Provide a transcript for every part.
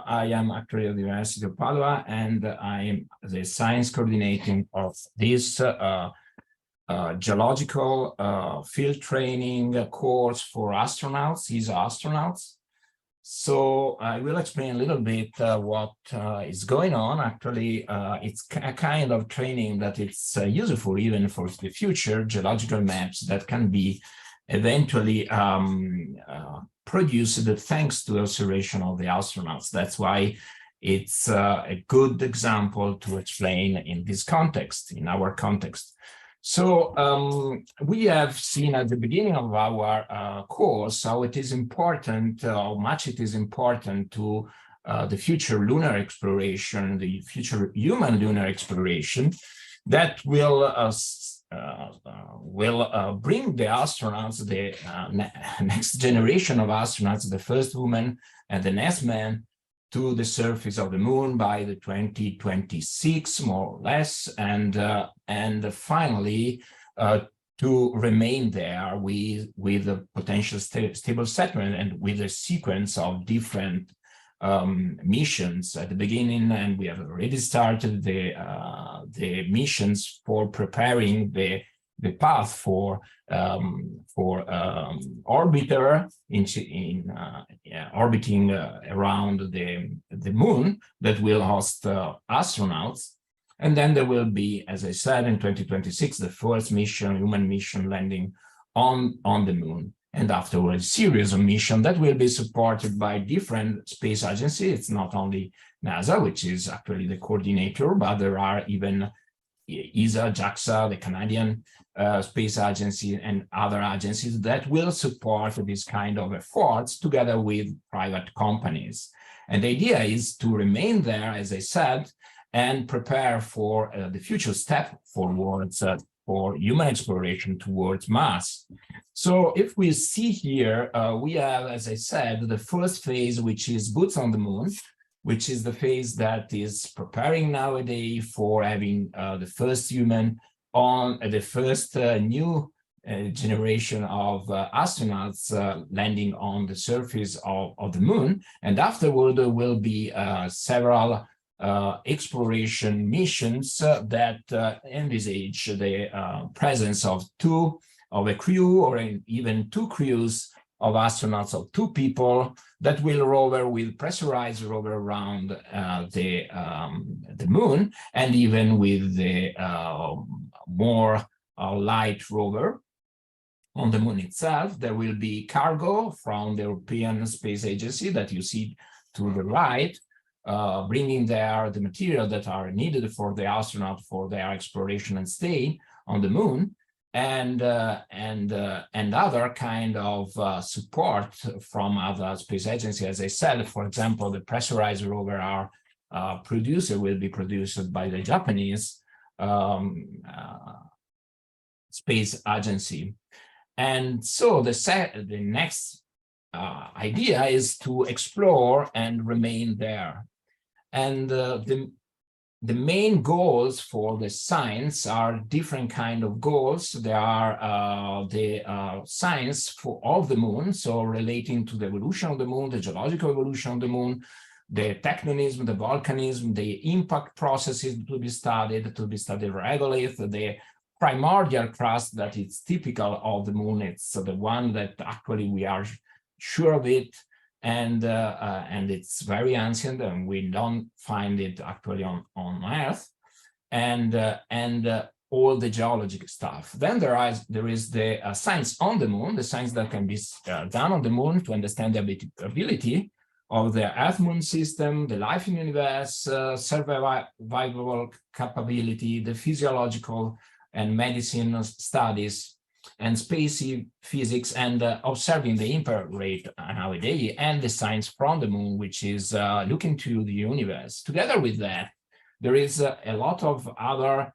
I am actually at the University of Padova, and I am the science coordinating of this geological field training course for astronauts, ESA astronauts. So I will explain a little bit what is going on. Actually, it's a kind of training that it's useful even for the future geological maps that can be eventually produced thanks to the observation of the astronauts. That's why it's a good example to explain in this context, in our context. So we have seen at the beginning of our course how it is important, how much it is important to the future lunar exploration, the future human lunar exploration that will bring the astronauts, the next generation of astronauts, the first woman and the next man, to the surface of the moon by the 2026, more or less, and finally to remain there with a potential stable settlement and with a sequence of different missions at the beginning, and we have already started the missions for preparing the path for orbiter orbiting around the moon that will host astronauts. And then there will be, as I said, in 2026, the first mission, human mission landing on the moon. And afterwards, a series of missions that will be supported by different space agencies. It's not only NASA, which is actually the coordinator, but there are even ESA, JAXA, the Canadian Space Agency, and other agencies that will support this kind of efforts together with private companies. And the idea is to remain there, as I said, and prepare for the future step forwards for human exploration towards Mars. So if we see here, we have, as I said, the first phase, which is boots on the moon, which is the phase that is preparing nowadays for having the first human on the first new generation of astronauts landing on the surface of the moon. And afterward, there will be several exploration missions that envisage the presence of a crew or even two crews of astronauts, of two people that will rover with pressurized rover around the moon, and even with the more light rover on the moon itself. There will be cargo from the European Space Agency that you see to the right, bringing there the material that are needed for the astronaut for their exploration and stay on the moon, and other kind of support from other space agencies. As I said, for example, the pressurized rover will be produced by the Japanese space agency. And so the next idea is to explore and remain there. And the main goals for the science are different kind of goals. There are the science of the moon, so relating to the evolution of the moon, the geological evolution of the moon, the tectonism, the volcanism, the impact processes to be studied regolith, the primordial crust that is typical of the moon. It's the one that actually we are sure of it, and it's very ancient, and we don't find it actually on Earth, and all the geologic stuff. Then there is the science on the moon, the science that can be done on the moon to understand the habitability of the Earth-Moon system, the life in the universe, survival capability, the physiological and medicine studies, and space physics, and observing the impact rate nowadays, and the science from the moon, which is looking to the universe. Together with that, there is a lot of other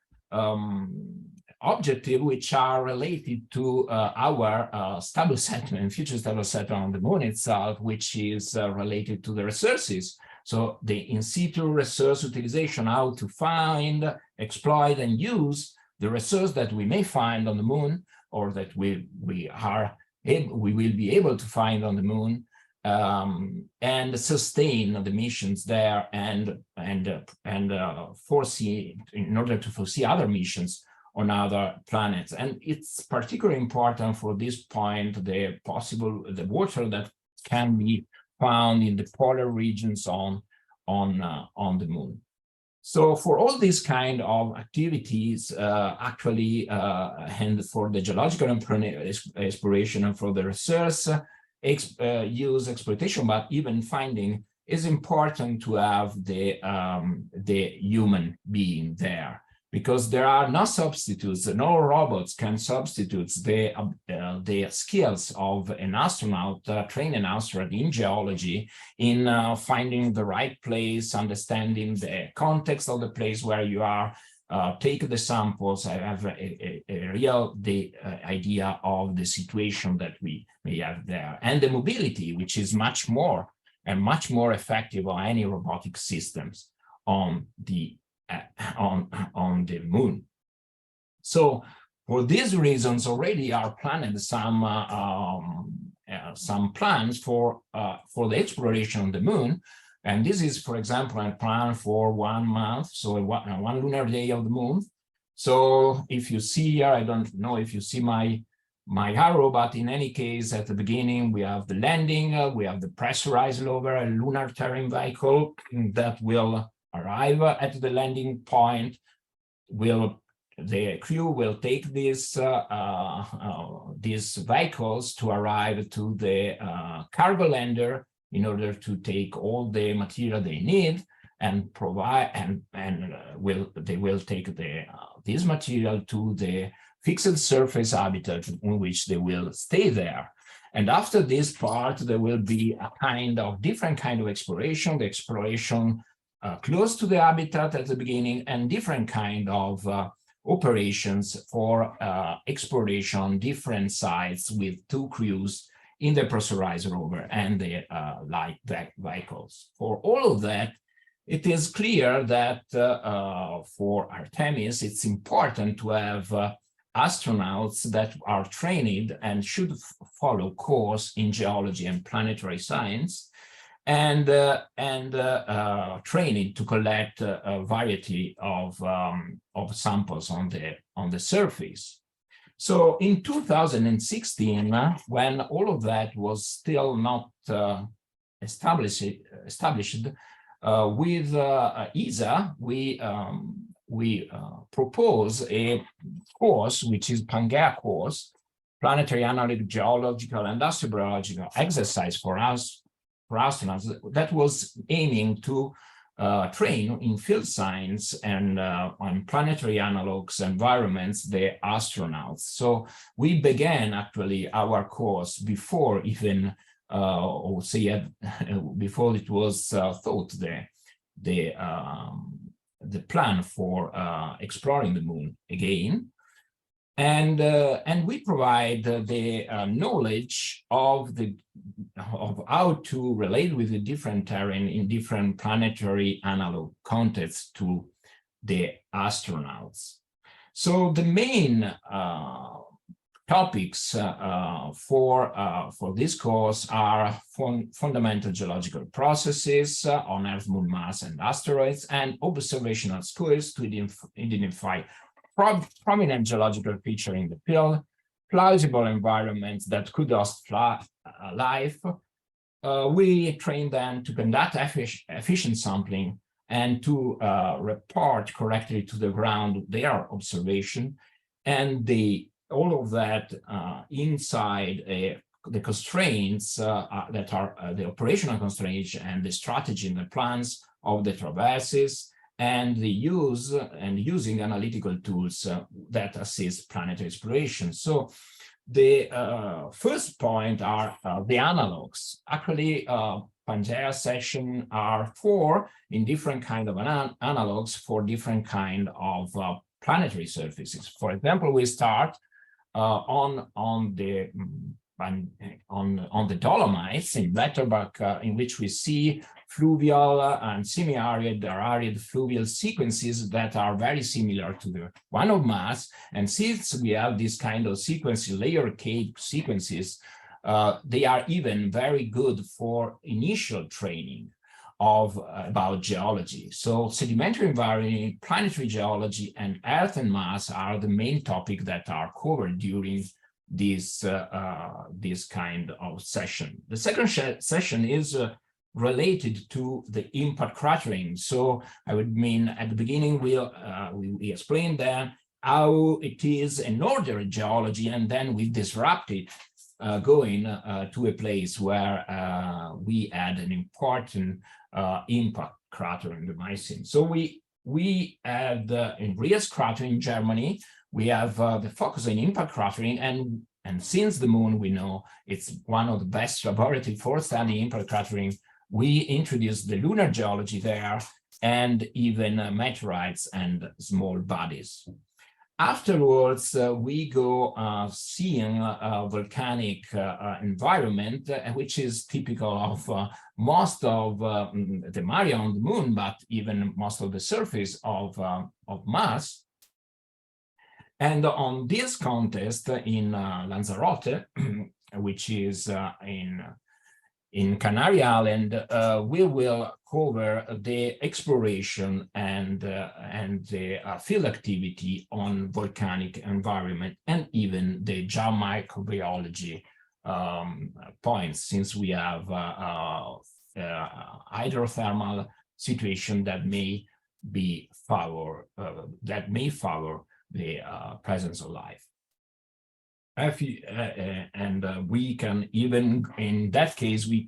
objectives which are related to our stable settlement, future stable settlement on the moon itself, which is related to the resources. So the in situ resource utilization, how to find, exploit, and use the resource that we may find on the moon, or that we will be able to find on the moon, and sustain the missions there and foresee, in order to foresee other missions on other planets. And it's particularly important for this point, the water that can be found in the polar regions on the moon. So for all these kind of activities, and for the geological exploration and for the research, exploitation, but even finding, is important to have the human being there, because there are no substitutes. No robots can substitute the skills of an astronaut, train an astronaut in geology, in finding the right place, understanding the context of the place where you are, take the samples, have a real idea of the situation that we may have there, and the mobility, which is much more effective on any robotic systems on the moon. So for these reasons, already are planned some plans for the exploration of the moon. And this is, for example, a plan for 1 month, so one lunar day of the moon. So if you see here, I don't know if you see my arrow, but in any case, at the beginning, we have the landing, we have the pressurized rover, a lunar terrain vehicle that will arrive at the landing point. The crew will take these vehicles to arrive to the cargo lander, in order to take all the material they need and provide, they will take this material to the fixed surface habitat in which they will stay there. And after this part, there will be a different kind of exploration, the exploration close to the habitat at the beginning, and different kind of operations for exploration on different sites with 2 crews in the pressurized rover and the light vehicles. For all of that, it is clear that for Artemis, it's important to have astronauts that are trained and should follow course in geology and planetary science, and training to collect a variety of samples on the surface. So in 2016, when all of that was still not established, with ESA, we propose a course, which is PANGAEA course, Planetary Analytic Geological and Astrobiological Exercise for astronauts, that was aiming to train in field science and on planetary analogs environments the astronauts. So we began actually our course before even, before it was thought the plan for exploring the moon again. And we provide the knowledge of how to relate with the different terrain in different planetary analog contexts to the astronauts. So the main topics for this course are fundamental geological processes on Earth, Moon, Mars, and asteroids, and observational skills to identify prominent geological feature in the field, plausible environments that could host life. We train them to conduct efficient sampling and to report correctly to the ground their observation, and all of that inside the constraints that are the operational constraints and the strategy and the plans of the traverses, and the using analytical tools that assist planetary exploration. So the first point are the analogs. Actually, PANGAEA session are 4 in different kind of analogs for different kind of planetary surfaces. For example, we start on the Dolomites in Blatterbach, in which we see fluvial and semi-arid or arid fluvial sequences that are very similar to the one of Mars. And since we have this kind of sequence, layer cake sequences, They are even very good for initial training about geology. So sedimentary environment, planetary geology, and Earth and Mars are the main topics that are covered during this kind of session. The second session is related to the impact cratering. So I would mean at the beginning we explained that how it is in order geology, and then we disrupt it, going to a place where we had an important impact crater in the Miocene. So we had in Rias crater in Germany, we have the focus on impact cratering, and since the moon we know it's one of the best laboratory for studying impact cratering, we introduced the lunar geology there and even meteorites and small bodies. Afterwards, we go seeing a volcanic environment, which is typical of most of the area on the moon, but even most of the surface of Mars. And on this contest in Lanzarote, which is in Canary Island, we will cover the exploration and the field activity on volcanic environment and even the geomicrobiology points, since we have hydrothermal situation that may favor the presence of life. We can even, in that case, we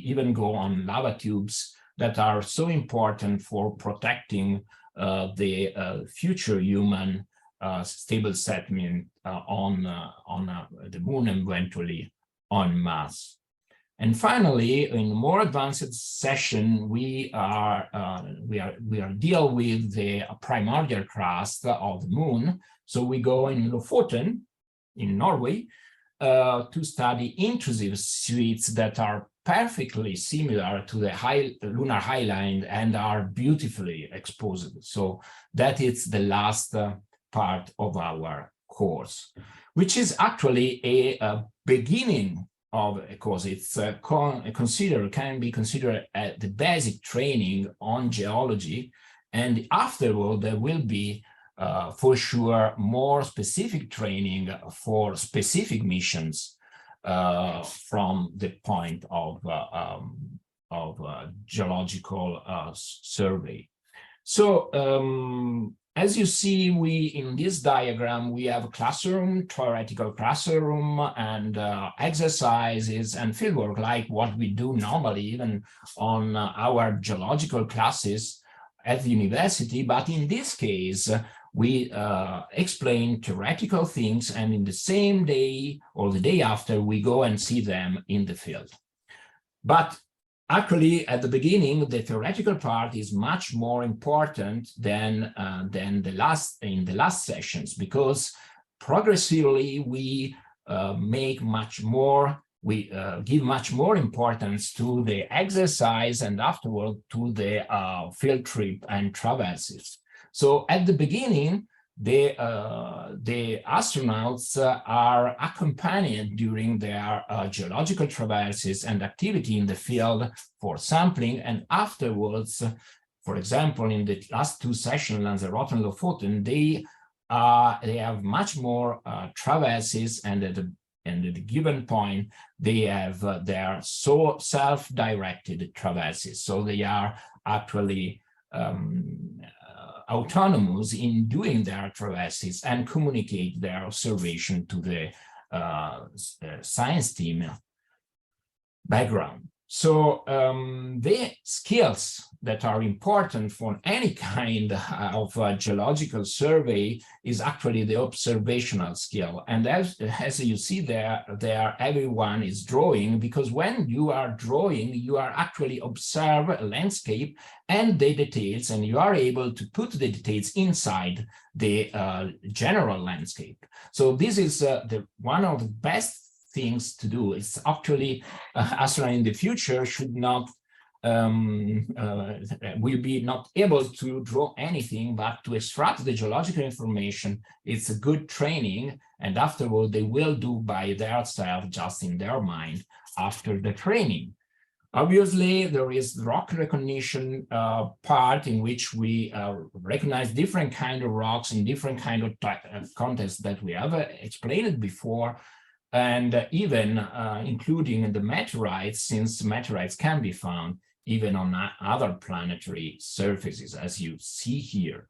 even go on lava tubes that are so important for protecting the future human stable settlement on the moon and eventually on Mars. And finally, in more advanced session, we are deal with the primordial crust of the moon. So we go in Lofoten in Norway to study intrusive suites that are perfectly similar to the lunar highline and are beautifully exposed. So that is the last part of our course, which is actually a beginning of a course. It's can be considered the basic training on geology, and afterward there will be for sure more specific training for specific missions from the point of geological survey. So as you see, in this diagram, we have a classroom, theoretical classroom, and exercises and fieldwork like what we do normally even on our geological classes at the university. But in this case, we explain theoretical things, and in the same day or the day after, we go and see them in the field. But actually, at the beginning, the theoretical part is much more important than the last sessions, because progressively we make much more. We give much more importance to the exercise and afterward to the field trip and traverses. So at the beginning, the astronauts are accompanied during their geological traverses and activity in the field for sampling, and afterwards, for example, in the last two sessions, Lanzarote and Lofoten, they have much more traverses, and at the given point, they have their self-directed traverses. So they are actually autonomous in doing their traverses and communicate their observation to the science team background. So the skills that are important for any kind of geological survey is actually the observational skill. And as you see there everyone is drawing, because when you are drawing, you are actually observe a landscape and the details, and you are able to put the details inside the general landscape. So this is one of the best things to do. It's actually astronauts in the future should not will be not able to draw anything, but to extract the geological information. It's a good training, and afterward they will do by themselves, just in their mind, after the training. Obviously, there is the rock recognition part in which we recognize different kind of rocks in different kind of contexts that we have explained before, and even including the meteorites, since meteorites can be found even on other planetary surfaces, as you see here.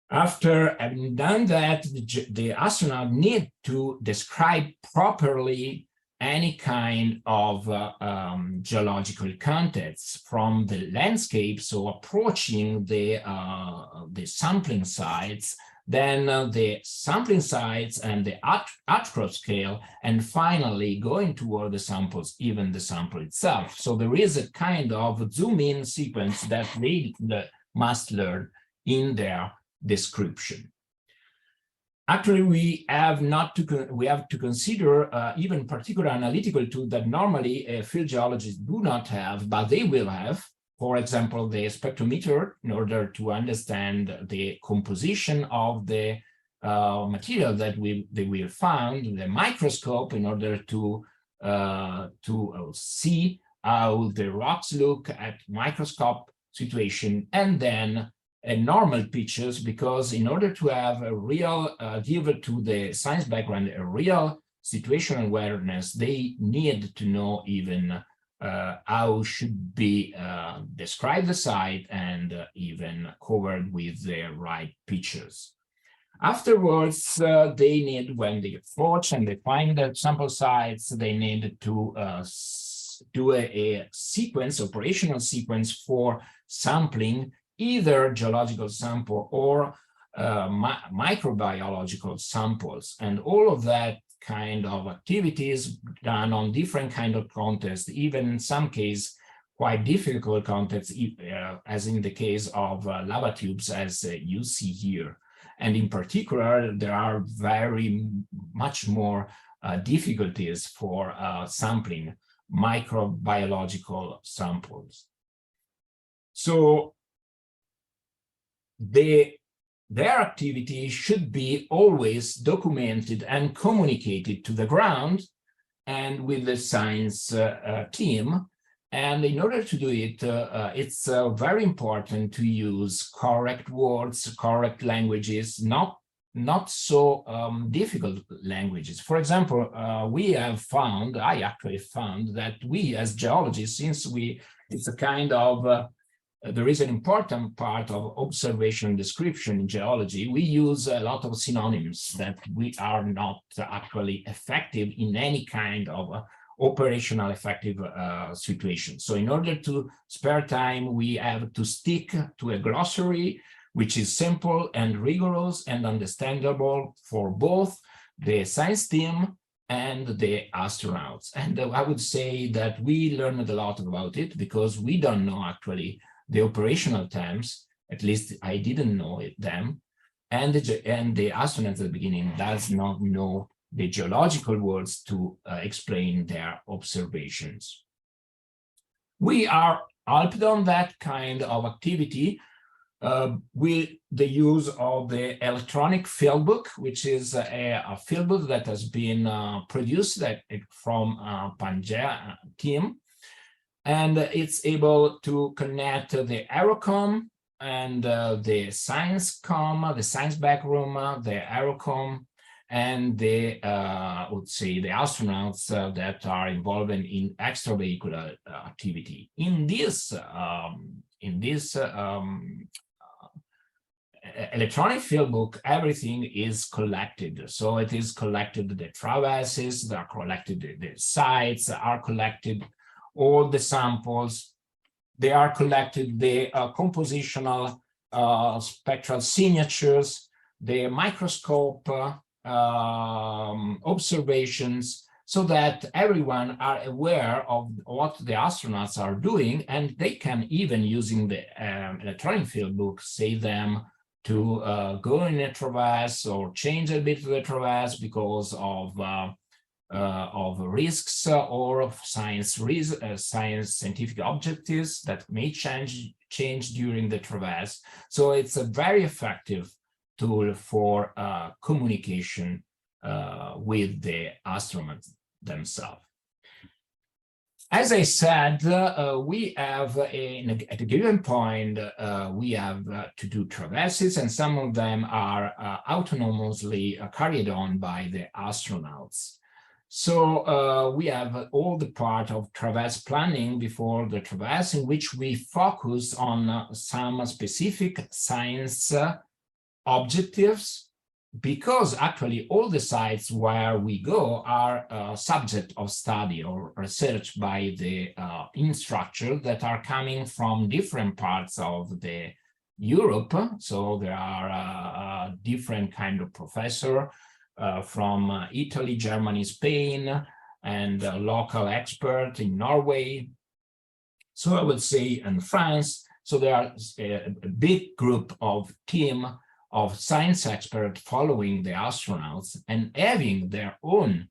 After having done that, the astronaut need to describe properly any kind of geological context from the landscape, so approaching the sampling sites, then the sampling sites and the outcrop scale, and finally going toward the samples, even the sample itself. So there is a kind of zoom-in sequence that they must learn in their description. Actually, we have to consider even particular analytical tools that normally field geologists do not have, but they will have. For example, the spectrometer, in order to understand the composition of the material that they will find, the microscope, in order to see how the rocks look at microscope situation, and then normal pictures, because in order to have a real, give to the science background a real situational awareness, they need to know even how should be describe the site and even covered with the right pictures. Afterwards, they need, when they approach and they find the sample sites, they need to do a sequence, operational sequence for sampling either geological sample or microbiological samples, and all of that kind of activities done on different kind of contexts, even in some cases quite difficult contexts, as in the case of lava tubes, as you see here. And in particular, there are very much more difficulties for sampling microbiological samples. So their activity should be always documented and communicated to the ground and with the science team. And in order to do it, it's very important to use correct words, correct languages, not so difficult languages. For example, I actually found that we as geologists, since it's a kind of there is an important part of observation and description in geology. We use a lot of synonyms that we are not actually effective in any kind of operational effective situation. So in order to spare time, we have to stick to a glossary, which is simple and rigorous and understandable for both the science team and the astronauts. And I would say that we learned a lot about it, because we don't know actually the operational terms, at least I didn't know them, and the astronaut at the beginning does not know the geological words to explain their observations. We are helped on that kind of activity with the use of the electronic field book, which is a field book that has been produced from PANGAEA team. And it's able to connect the aerocom and the science backroom, the aerocom, and the would say the astronauts that are involved in extravehicular activity. In this electronic field book, everything is collected. So it is collected, the traverses, they are collected, the sites are collected, all the samples, they are collected, the compositional spectral signatures, the microscope observations, so that everyone are aware of what the astronauts are doing, and they can, even using the electronic field book, say them to go in a traverse or change a bit of the traverse because of of risks or of scientific objectives that may change during the traverse. So it's a very effective tool for communication with the astronauts themselves. As I said, we have at a given point, we have to do traverses, and some of them are autonomously carried on by the astronauts. So we have all the part of traverse planning before the traverse, in which we focus on some specific science objectives, because actually all the sites where we go are subject of study or research by the instructors that are coming from different parts of the Europe. So there are different kind of professor from Italy, Germany, Spain, and local expert in Norway. So I would say in France. So there are a big group of team of science experts following the astronauts and having their own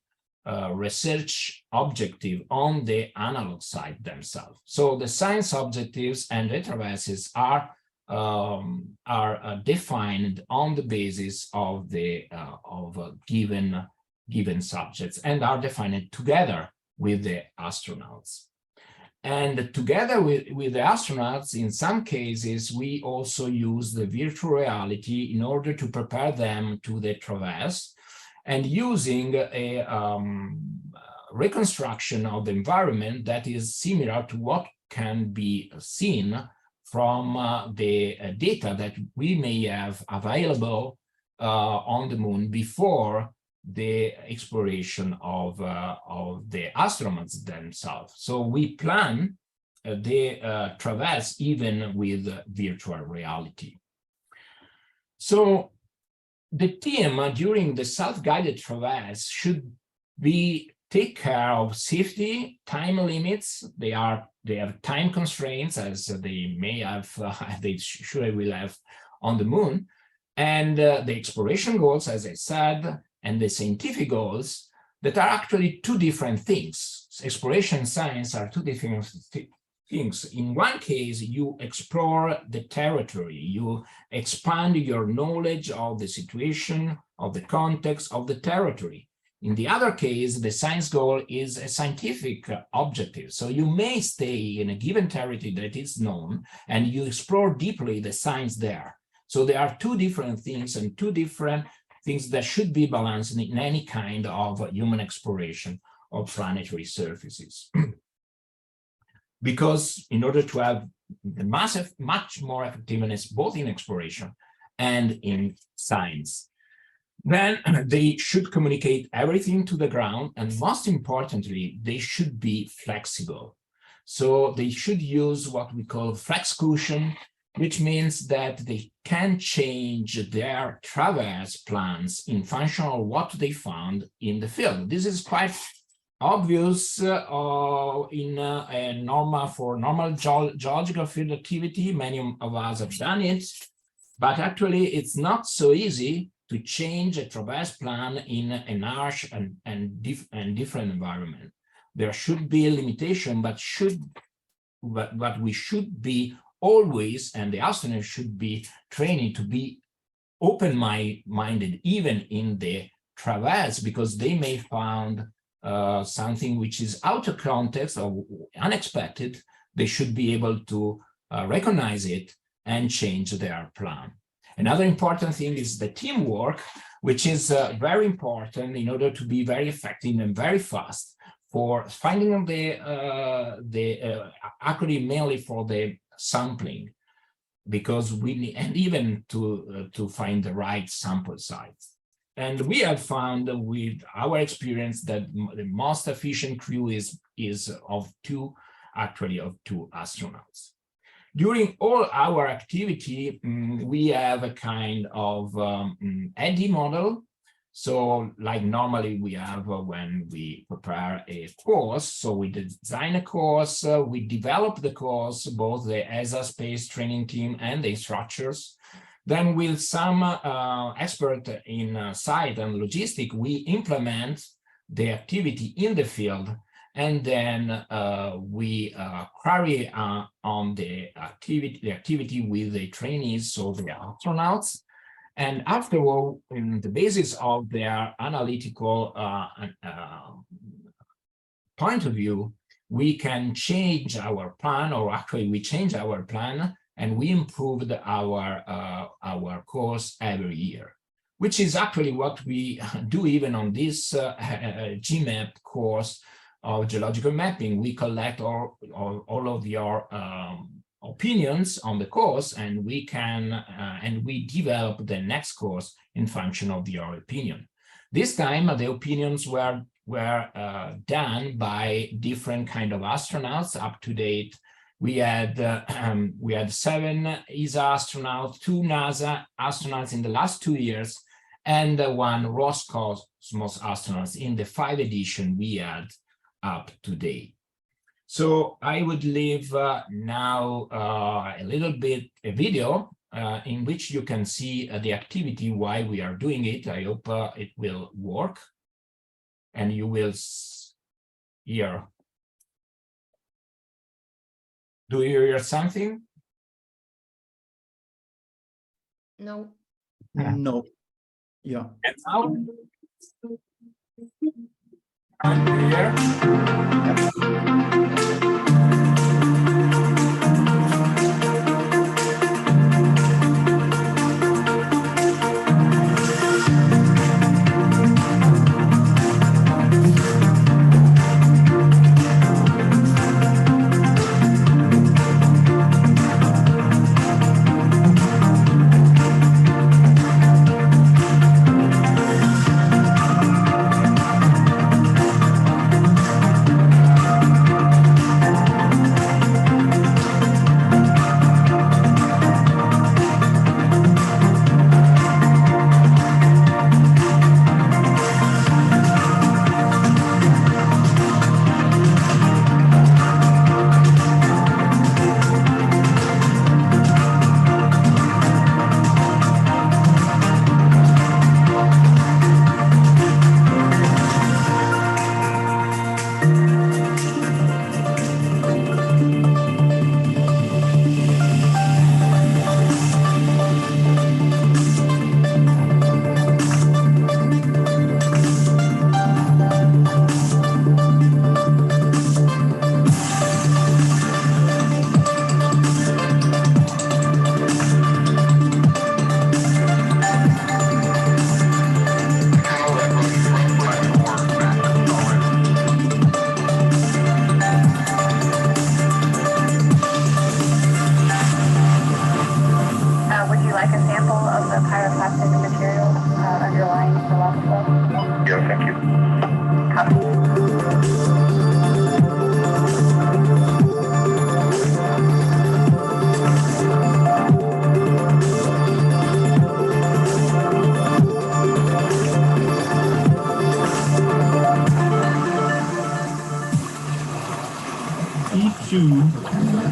research objective on the analog side themselves. So the science objectives and the traverses are defined on the basis of the given subjects, and are defined together with the astronauts. And together with the astronauts, in some cases, we also use the virtual reality in order to prepare them to the traverse, and using a reconstruction of the environment that is similar to what can be seen from the data that we may have available on the moon before the exploration of the astronauts themselves. So we plan the traverse even with virtual reality. So the team during the self-guided traverse should take care of safety, time limits. They have time constraints, as they may have, they surely will have on the moon, and the exploration goals, as I said, and the scientific goals, that are actually two different things. Exploration and science are two different things. In one case, you explore the territory, you expand your knowledge of the situation, of the context of the territory. In the other case, the science goal is a scientific objective. So you may stay in a given territory that is known, and you explore deeply the science there. So there are two different things and two different things that should be balanced in any kind of human exploration of planetary surfaces. Because in order to have the much more effectiveness, both in exploration and in science, then they should communicate everything to the ground, and most importantly, they should be flexible. So they should use what we call flex cushion, which means that they can change their traverse plans in function of what they found in the field. This is quite obvious for normal geological field activity. Many of us have done it, but actually it's not so easy to change a traverse plan in a harsh and different environment. There should be a limitation, but we should be always, and the astronauts should be trained to be open-minded even in the traverse, because they may find something which is out of context or unexpected. They should be able to recognize it and change their plan. Another important thing is the teamwork, which is very important in order to be very effective and very fast for finding actually mainly for the sampling, because we need, and even to find the right sample size. And we have found with our experience that the most efficient crew is of two astronauts. During all our activity, we have a kind of AD model. So like normally we have when we prepare a course, so we design a course, we develop the course, both the ESA space training team and the instructors. Then with some expert in site and logistic, we implement the activity in the field, and then we carry on the activity with the trainees, so the astronauts. And afterward, in the basis of their analytical point of view, we can change our plan, or actually we change our plan, and we improved our course every year, which is actually what we do even on this GMAP course of geological mapping. We collect all of your opinions on the course, and we can and we develop the next course in function of your opinion. This time the opinions were done by different kind of astronauts. Up to date, we had 7 ESA astronauts, 2 NASA astronauts in the last 2 years, and 1 Roscosmos astronauts in the 5 edition we had up to date. So I would leave now a little bit a video in which you can see the activity, why we are doing it. I hope it will work, and you will hear. Do you hear something? No. No. Yeah. And now? And here?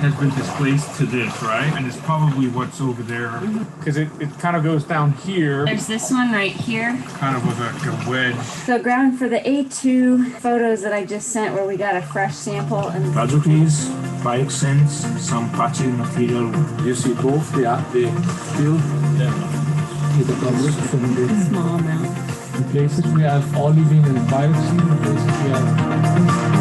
Has been displaced to this, right? And it's probably what's over there. Because it kind of goes down here. There's this one right here. Kind of with a wedge. So ground for the A2 photos that I just sent where we got a fresh sample. And Casualties, biosense, some patchy material. You see both the field with the covers from the small amount. places we have olivine and biopsy, in places we have